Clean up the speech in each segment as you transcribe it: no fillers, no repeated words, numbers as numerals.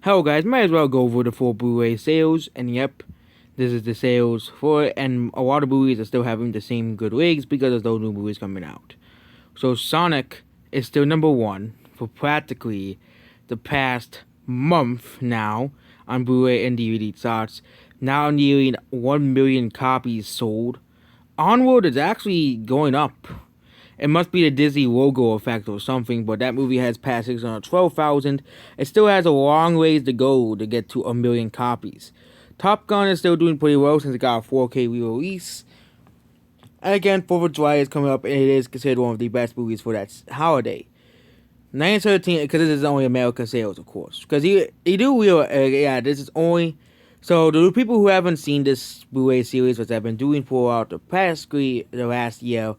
Hell, guys, might as well go over the full Blu-ray sales, and yep, this is the sales for it, and a lot of movies are still having the same good wigs because there's no new movies coming out. So Sonic is still number one for practically the past month now on Blu-ray and DVD charts, now nearing 1 million copies sold. Onward is actually going up. It must be the Disney logo effect or something, but that movie has passed 612,000. It still has a long ways to go to get to 1 million copies. Top Gun is still doing pretty well since it got a 4K re-release. And again, 4th of July is coming up, and it is considered one of the best movies for that holiday. 913, because this is only America sales, of course. Because this is only... So, the people who haven't seen this Blu-ray series, which I've been doing for the last year,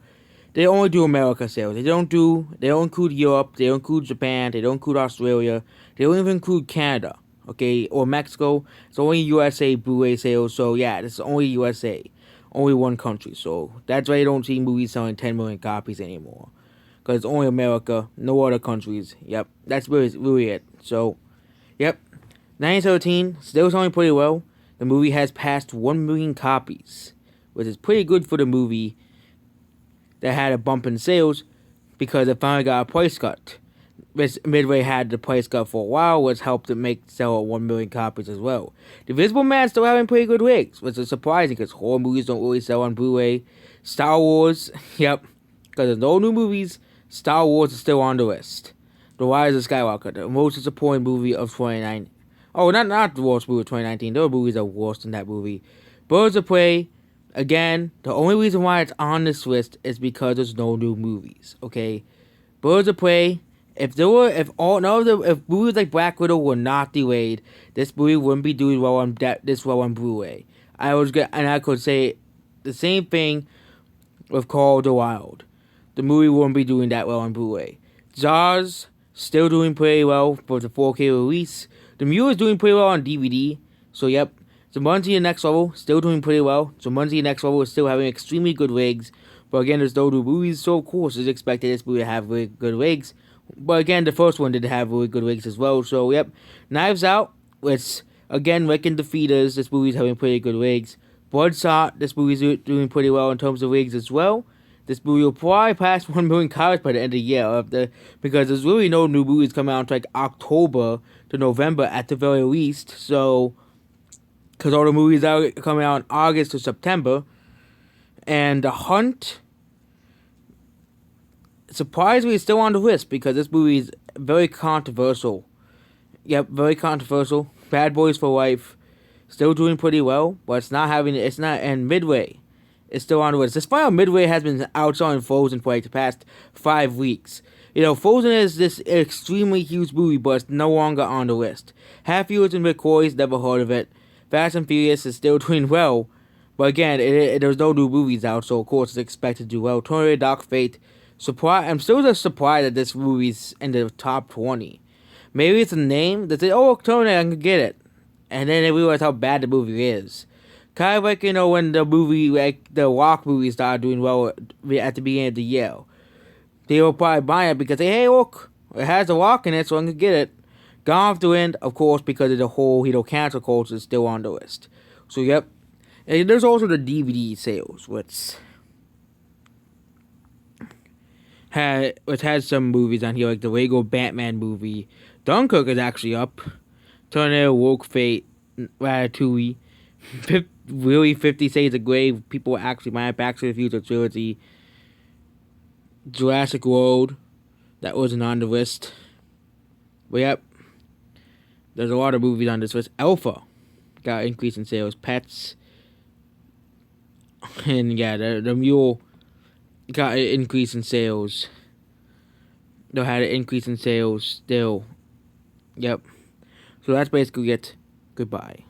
they only do America sales. They don't include Europe, they don't include Japan, they don't include Australia, they don't even include Canada, okay, or Mexico. It's only USA Blu-ray sales, so yeah, this is only USA. Only one country, so that's why you don't see movies selling 10 million copies anymore. Because it's only America, no other countries. Yep, that's really it. So, yep, 1913, still selling pretty well. The movie has passed 1 million copies, which is pretty good for the movie that had a bump in sales because it finally got a price cut. Midway had the price cut for a while, which helped it sell 1 million copies as well. The Invisible Man still having pretty good wigs, which is surprising because horror movies don't really sell on Blu-ray. Star Wars, yep, because there's no new movies, Star Wars is still on the list. The Rise of Skywalker, the most disappointing movie of 2019. Oh, not the worst movie of 2019. There were movies that were worse than that movie. Birds of Prey. Again, the only reason why it's on this list is because there's no new movies. Okay, Birds of Prey. If movies like Black Widow were not delayed, this movie wouldn't be doing well on Blu-ray. I could say the same thing with Call of the Wild. The movie wouldn't be doing that well on Blu-ray. Jaws still doing pretty well for the 4K release. The Mule is doing pretty well on DVD. So yep. Jumanji Next Level, still doing pretty well. Jumanji Next Level is still having extremely good wigs. But again, there's no new movies, so of course it's expected this movie to have really good wigs. But again, the first one did have really good wigs as well. So yep, Knives Out, which again, Rick and the Feeders, this movie's having pretty good wigs. Bloodshot, this movie's doing pretty well in terms of wigs as well. This movie will probably pass 1 million copies by the end of the year, because there's really no new movies coming out until like October to November at the very least. So, because all the movies are coming out in August to September. And The Hunt, surprisingly, is still on the list because this movie is very controversial. Yep, very controversial. Bad Boys for Life, still doing pretty well, but and Midway is still on the list. This final Midway has been outselling Frozen for like the past 5 weeks. You know, Frozen is this extremely huge movie, but it's no longer on the list. Half Yours and McCoy's, never heard of it. Fast and Furious is still doing well, but again, there's no new movies out, so of course it's expected to do well. Terminator Dark Fate, I'm still just surprised that this movie's in the top 20. Maybe it's a name that say, oh, Terminator, I can get it. And then they realize how bad the movie is. Kind of like, when the movie, like the Rock movie started doing well at the beginning of the year. They will probably buy it because, hey, look, it has a Rock in it, so I can get it. Gone Off the Wind, of course, because of the whole, cancel culture is still on the list. So, yep. And there's also the DVD sales, which has some movies on here, like the Lego Batman movie. Dunkirk is actually up. Tornado, Woke Fate, Ratatouille. Really, 50 Shades of Grey. People actually might Back to the Future trilogy. Jurassic World. That wasn't on the list. But yep. There's a lot of movies on this list. Alpha got an increase in sales. Pets. And yeah, the Mule got an increase in sales. They had an increase in sales still. Yep. So that's basically it. Goodbye.